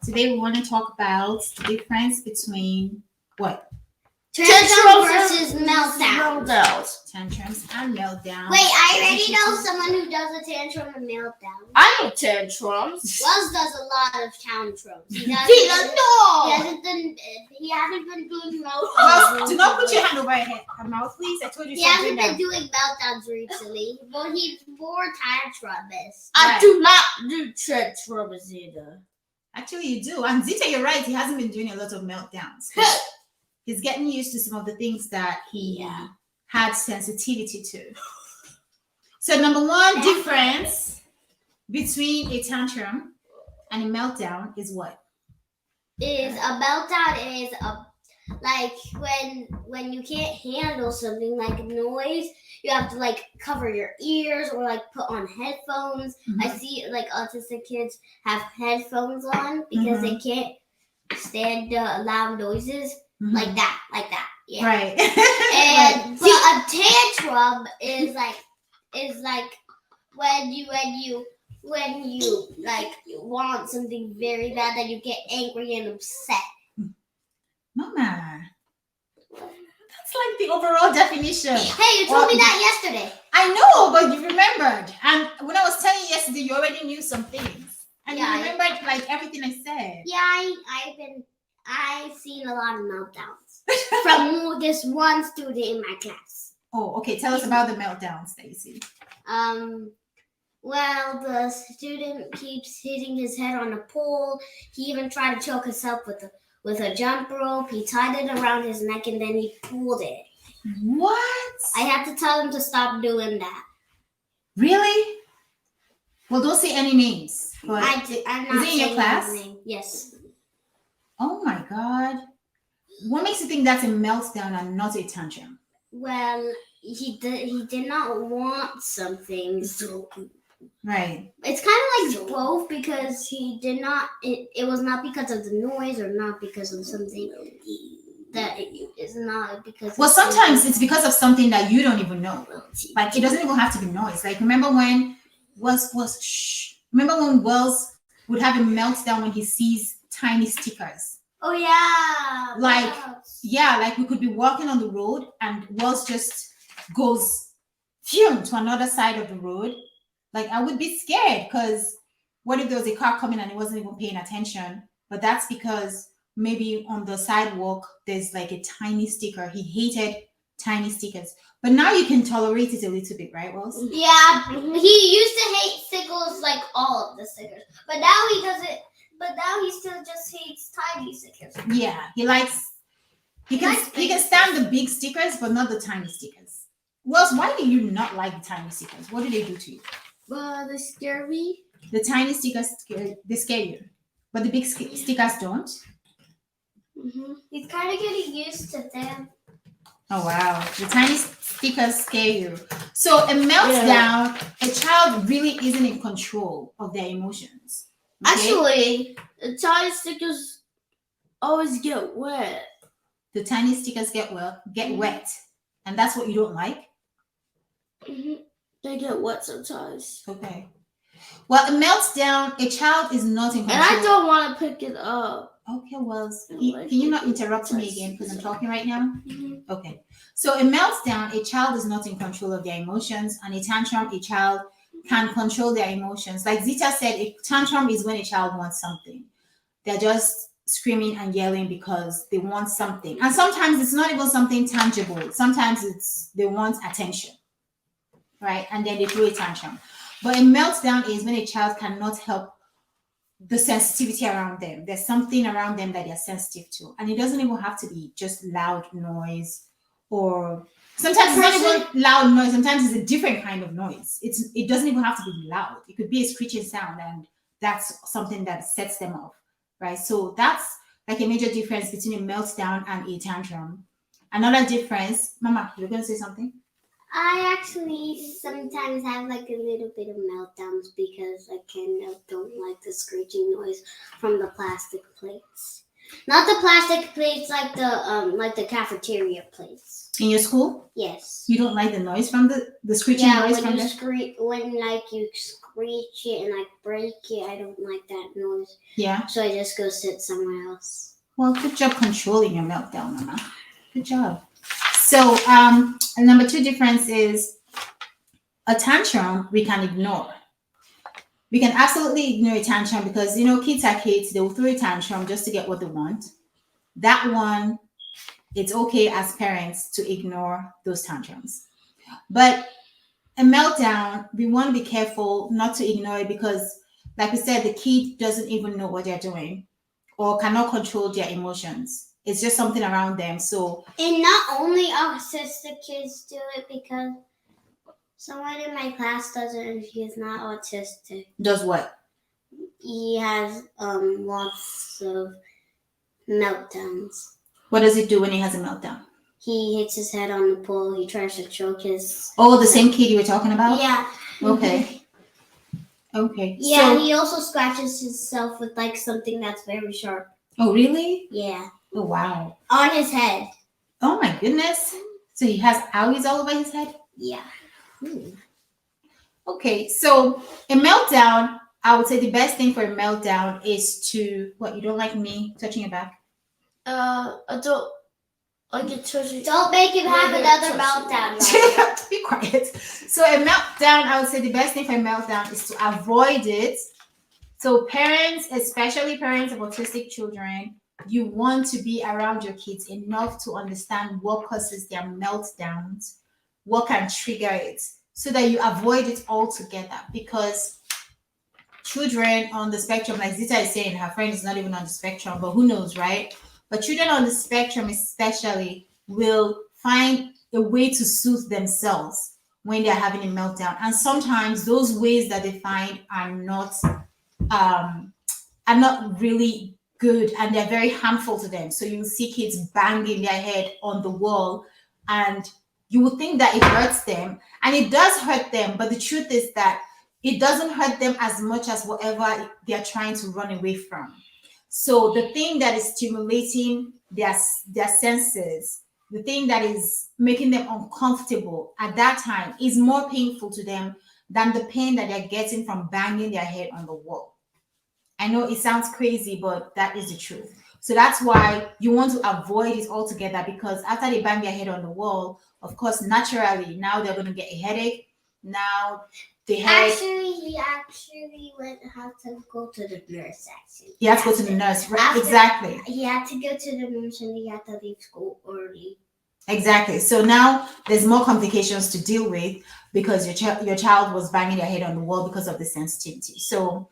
Today we want to talk about the difference between what? Tantrum versus meltdowns. Tantrums and meltdowns. Wait, I already know someone who does a tantrum and meltdown. I know tantrums. Wells does a lot of tantrums. He hasn't been doing meltdowns. Wells, do not put your hand over her mouth, please. I told you He something. hasn't been doing meltdowns recently, but he's more tantrumist. I do not do tantrums either. Actually, you do. And Zita, you're right. He hasn't been doing a lot of meltdowns. He's getting used to some of the things that he had sensitivity to. So number one difference between a tantrum and a meltdown is what? Is a meltdown is a like when you can't handle something like noise, you have to like cover your ears or like put on headphones. Mm-hmm. I see like autistic kids have headphones on because they can't stand loud noises. Mm-hmm. Like that. Yeah. Right. And but a tantrum is like when you like want something very bad that you get angry and upset. Mama, that's like the overall definition. Hey, you told me that yesterday. I know, but you remembered. And when I was telling you yesterday, you already knew some things. And you remembered like everything I said. Yeah, I've seen a lot of meltdowns from this one student in my class. Oh, okay. Tell us about the meltdowns that you see. Well, the student keeps hitting his head on a pole. He even tried to choke himself with a jump rope. He tied it around his neck and then he pulled it. What? I had to tell him to stop doing that. Really? Well, don't say any names. But I'm not is it in your class? Yes. Oh my God. What makes you think that's a meltdown and not a tantrum? Well, he did not want something. Right. It's kind of like both because he did not. It was not because of the noise or not because of something that it is not because. Well, sometimes it's because of something that you don't even know. Like it doesn't even have to be noise. Like remember when remember when Wells would have a meltdown when he sees tiny stickers. Oh yeah. Like we could be walking on the road and Wells just goes to another side of the road. Like I would be scared because what if there was a car coming and he wasn't even paying attention? But that's because maybe on the sidewalk there's like a tiny sticker. He hated tiny stickers. But now you can tolerate it a little bit, right, Wells? Yeah. He used to hate stickers, like all of the stickers. But now he doesn't. But now he still just hates tiny stickers. Yeah, he can stand the big stickers, but not the tiny stickers. Wells, why do you not like the tiny stickers? What do they do to you? They scare me. The tiny stickers, they scare you. But the big stickers don't? Mm-hmm. He's kind of getting used to them. Oh, wow. The tiny stickers scare you. So a meltdown, a child really isn't in control of their emotions. Okay? Actually, the tiny stickers always get wet. The tiny stickers get wet. And that's what you don't like? Mm-hmm. They get wet sometimes. Okay. Well, a meltdown, a child is not in control. And I don't want to pick it up. Okay, well, can you not interrupt me again because I'm talking right now? Mm-hmm. Okay. So a meltdown, a child is not in control of their emotions, and a tantrum, a child can control their emotions. Like Zita said, a tantrum is when a child wants something. They're just screaming and yelling because they want something. And sometimes it's not even something tangible. Sometimes they want attention, right? And then they throw a tantrum. But a meltdown is when a child cannot help the sensitivity around them. There's something around them that they're sensitive to. And it doesn't even have to be just loud noise or sometimes it's not even loud noise. Sometimes it's a different kind of noise. It doesn't even have to be loud. It could be a screeching sound and that's something that sets them off, right? So that's like a major difference between a meltdown and a tantrum. Another difference, Mama, you're going to say something? I actually sometimes have like a little bit of meltdowns because I kind of don't like the screeching noise from the plastic plates. Not the plastic plates, like the cafeteria plates. In your school, Yes. you don't like the noise from the screeching Yeah, noise when from you the. when like you screech it and like break it, I don't like that noise. Yeah. So I just go sit somewhere else. Well, good job controlling your meltdown, Mama. Good job. So, number two difference is a tantrum we can ignore. We can absolutely ignore a tantrum because kids are kids. They will throw a tantrum just to get what they want. That one, it's okay as parents to ignore those tantrums. But a meltdown, we want to be careful not to ignore it because, like we said, the kid doesn't even know what they're doing or cannot control their emotions. It's just something around them. So, And not only autistic kids do it, because someone in my class does it and he's not autistic. does what? He has lots of meltdowns. What does it do when he has a meltdown? He hits his head on the pole. He tries to choke his. Oh, the same kid you were talking about? Yeah. Okay. Okay. Yeah, So, he also scratches himself with like something that's very sharp. oh, really? Yeah. Oh, wow. On his head. Oh, my goodness. So he has owies all over his head? Yeah. Ooh. Okay. So, a meltdown, I would say the best thing for a meltdown is to, what, you don't like me touching your back? I don't like it touching. Don't make him have Yeah, another touching. meltdown. Be quiet. So a meltdown, I would say the best thing for a meltdown is to avoid it. So parents, especially parents of autistic children, you want to be around your kids enough to understand what causes their meltdowns, what can trigger it, so that you avoid it altogether. Because children on the spectrum, like Zita is saying, her friend is not even on the spectrum, but who knows, right? But children on the spectrum especially will find a way to soothe themselves when they're having a meltdown. And sometimes those ways that they find are not really good and they're very harmful to them. So you see kids banging their head on the wall and you would think that it hurts them, and it does hurt them, but the truth is that it doesn't hurt them as much as whatever they're trying to run away from. So the thing that is stimulating their senses, the thing that is making them uncomfortable at that time is more painful to them than the pain that they're getting from banging their head on the wall. I know it sounds crazy, but that is the truth. So that's why you want to avoid it altogether, because after they bang their head on the wall, of course, naturally, now they're going to get a headache. Now they have. Actually, he had to go to the nurse. Actually, You have to go to the nurse, right? After- Exactly. He had to go to the nurse and he had to leave school early. Exactly. So now there's more complications to deal with because your child was banging their head on the wall because of the sensitivity. So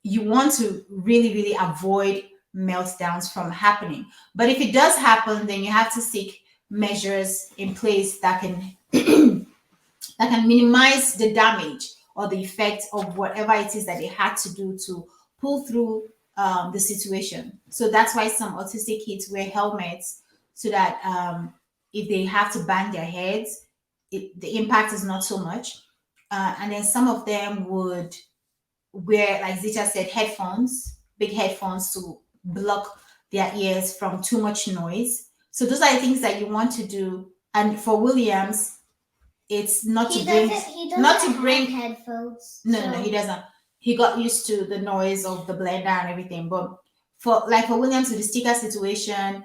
you want to really, really avoid meltdowns from happening. But if it does happen, then you have to seek measures in place that can that can minimize the damage or the effect of whatever it is that they had to do to pull through the situation. So that's why some autistic kids wear helmets so that if they have to bang their heads, the impact is not so much. And then some of them would wear, like Zita said, headphones, big headphones to block their ears from too much noise. So those are the things that you want to do. And for Williams, it's not to bring, not to bring headphones. No, he doesn't. He got used to the noise of the blender and everything. But for Williams with the sticker situation,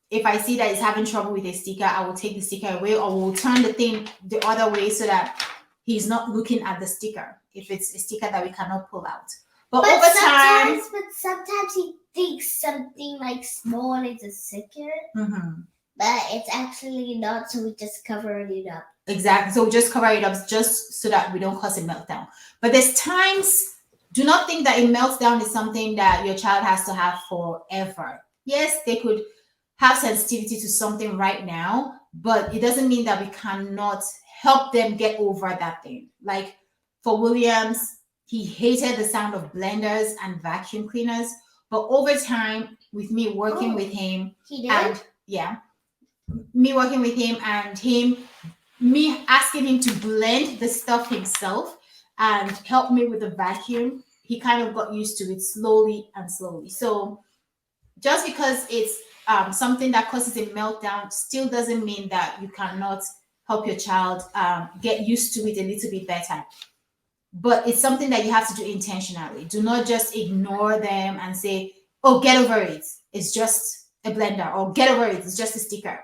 if I see that he's having trouble with a sticker, I will take the sticker away, or we'll turn the thing the other way so that he's not looking at the sticker if it's a sticker that we cannot pull out. But over time, sometimes he thinks something like small is a sticker, but it's actually not. So we just cover it up. Exactly. So we just cover it up just so that we don't cause a meltdown. But there's times. Do not think that a meltdown is something that your child has to have forever. Yes, they could have sensitivity to something right now, but it doesn't mean that we cannot help them get over that thing. Like for Williams, he hated the sound of blenders and vacuum cleaners, but over time, with me working with him, he did. and me working with him and me asking him to blend the stuff himself and help me with the vacuum, he kind of got used to it slowly and slowly. So just because it's something that causes a meltdown still doesn't mean that you cannot help your child get used to it a little bit better. But it's something that you have to do intentionally. Do not just ignore them and say, oh, get over it. It's just a blender, or get over it. It's just a sticker.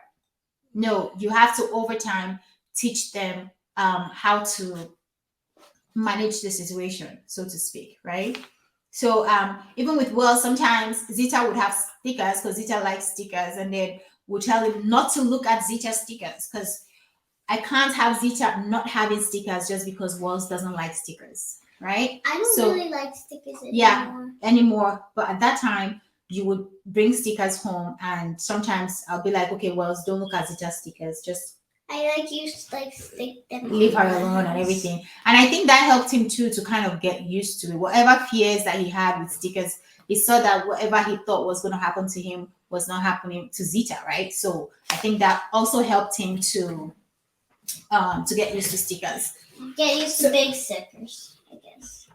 No, you have to over time teach them how to manage the situation, so to speak, right? So even with Will, sometimes Zita would have stickers because Zita likes stickers, and then we'll tell him not to look at Zita's stickers because I can't have Zita not having stickers just because Wells doesn't like stickers, right? I don't So- really like stickers anymore. Yeah. Anymore. But at that time, you would bring stickers home, and sometimes I'll be like, okay, Wells, don't look at Zita's stickers. Just I like used to like stick them. leave her on my alone and house. everything. And I think that helped him too to kind of get used to it. Whatever fears that he had with stickers, he saw that whatever he thought was going to happen to him was not happening to Zita, right? So I think that also helped him to get used to stickers. Get used to big stickers, I guess.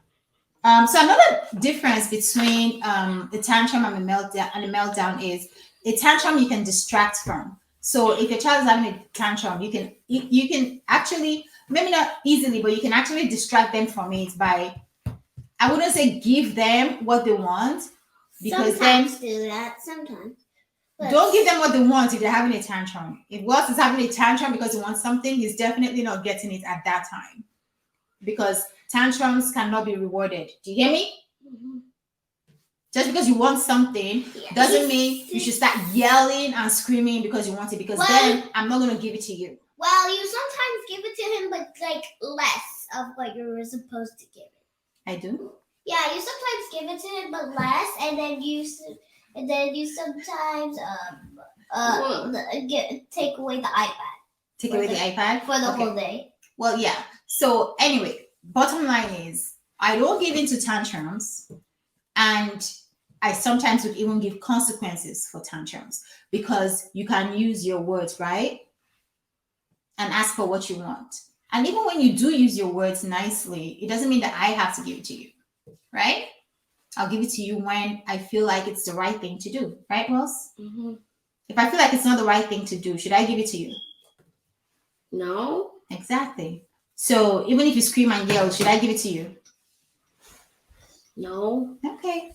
So another difference between a tantrum and a meltdown is a tantrum you can distract from. So if your child is having a tantrum, you can actually, maybe not easily, but you can actually distract them from it by, I wouldn't say give them what they want, because Sometimes do that. Sometimes. But don't give them what they want if they're having a tantrum. If Walt is having a tantrum because he wants something, he's definitely not getting it at that time, because tantrums cannot be rewarded. Do you hear me? Mhm. Just because you want something Yeah. doesn't mean you should start yelling and screaming because you want it, because Well- then I'm not going to give it to you. Well, you sometimes give it to him, but like less of what you were supposed to give it. I do. Yeah, you sometimes give it to him, but less, and then you sometimes take away the iPad Take For away the- the iPad for the Okay. whole day. Well, yeah. So anyway, bottom line is I don't give into tantrums, and I sometimes would even give consequences for tantrums, because you can use your words, right? And ask for what you want. And even when you do use your words nicely, it doesn't mean that I have to give it to you, right? I'll give it to you when I feel like it's the right thing to do, right, Ross? Mm-hmm. If I feel like it's not the right thing to do, should I give it to you? No. Exactly. So even if you scream and yell, should I give it to you? No. Okay.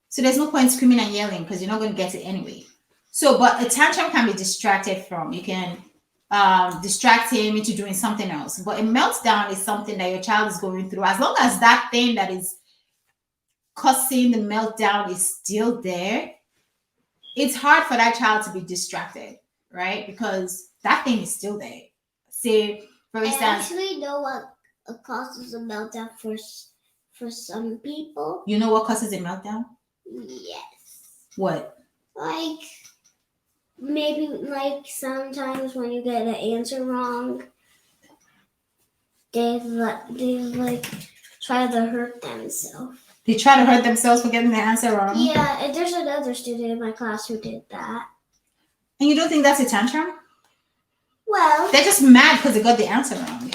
So there's no point screaming and yelling because you're not going to get it anyway. So, but a tantrum can be distracted from. You can distract him into doing something else. But a meltdown is something that your child is going through. As long as that thing that is causing the meltdown is still there, it's hard for that child to be distracted, right? Because that thing is still there. Say, for I instance, actually know what causes a meltdown for some people. you know what causes a meltdown? Yes. What? Like maybe like sometimes when you get an answer wrong, they like try to hurt themselves. They try to hurt themselves for getting the answer wrong. Yeah, and there's another student in my class who did that. And you don't think that's a tantrum? Well, They're just mad because they got the answer wrong.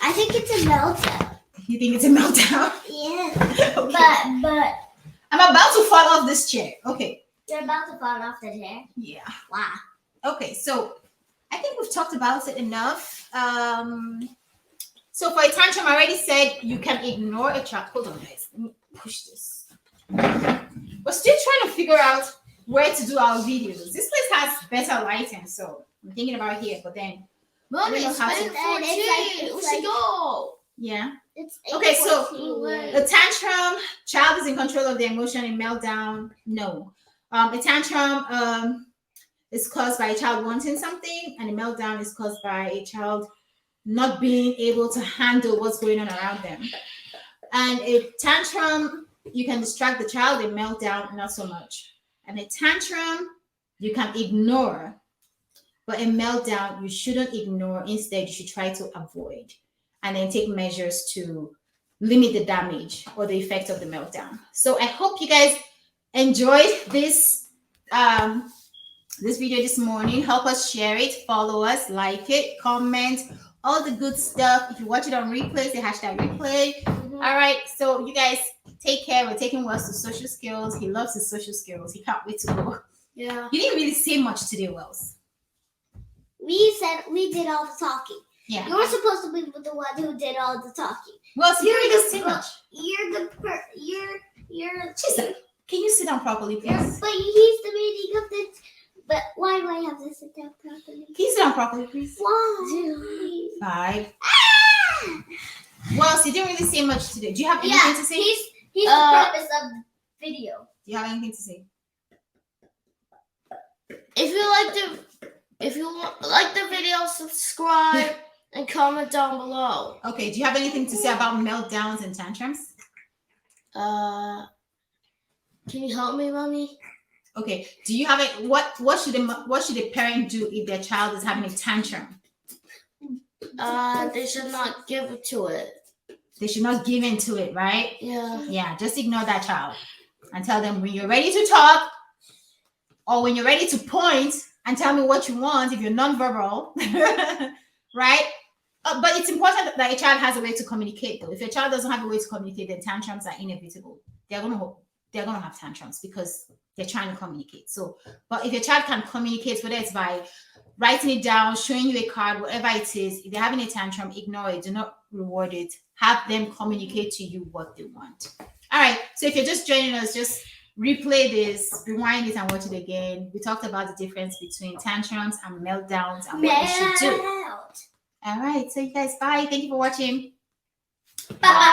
I think it's a meltdown. You think it's a meltdown? Yeah, Okay. but I'm about to fall off this chair. Okay. you're about to fall off the chair. Yeah. Wow. Okay. So I think we've talked about it enough. So for a tantrum, I already said you can ignore a child. Hold on, guys. Let me push this. We're still trying to figure out where to do our videos. This place has better lighting, so I'm thinking about here, but then Mommy, don't it's know how been to- 14. it's We like- should go. yeah. It's Okay, so 8:14. a tantrum, child is in control of the emotion. In meltdown, no. A tantrum is caused by a child wanting something, and a meltdown is caused by a child not being able to handle what's going on around them. And a tantrum, you can distract the child. A meltdown, not so much. And a tantrum, you can ignore. But a meltdown, you shouldn't ignore. Instead, you should try to avoid and then take measures to limit the damage or the effect of the meltdown. So I hope you guys enjoyed this this video this morning. Help us share it, follow us, like it, comment, all the good stuff. If you watch it on replay, say hashtag replay. All right, so you guys take care. We're taking Wells to social skills. He loves his social skills. He can't wait to go. Yeah. You didn't really say much today, Wells. We said we did all the talking. Yeah. You're supposed to be the one who did all the talking. Wells, you didn't really say the- much. You're Chisel, can you sit down properly, please? but he's the meaning of the. But why do I have to sit down properly? Can you sit down properly, please? Why? 5. Ah! Wells, you didn't really say much today. Do you have anything Yeah, to say? he's the purpose of the video. Do you have anything to say? If you like the video, subscribe and comment down below. Okay, do you have anything to say about meltdowns and tantrums? Can you help me, Mommy? Okay, do you have it? What should a parent do if their child is having a tantrum? They should not give it to it. They should not give in to it, right? Yeah. Yeah, just ignore that child and tell them when you're ready to talk or when you're ready to point and tell me what you want if you're nonverbal, right? But it's important that a child has a way to communicate, though. If your child doesn't have a way to communicate, then tantrums are inevitable. They're gonna have tantrums because they're trying to communicate. So, but if your child can communicate, whether it's by writing it down, showing you a card, whatever it is, if they're having a tantrum, ignore it. Do not reward it. Have them communicate to you what they want. All right. So if you're just joining us, just replay this, rewind it, and watch it again. We talked about the difference between tantrums and meltdowns and what you should do. All right. So you guys, bye. Thank you for watching. Bye.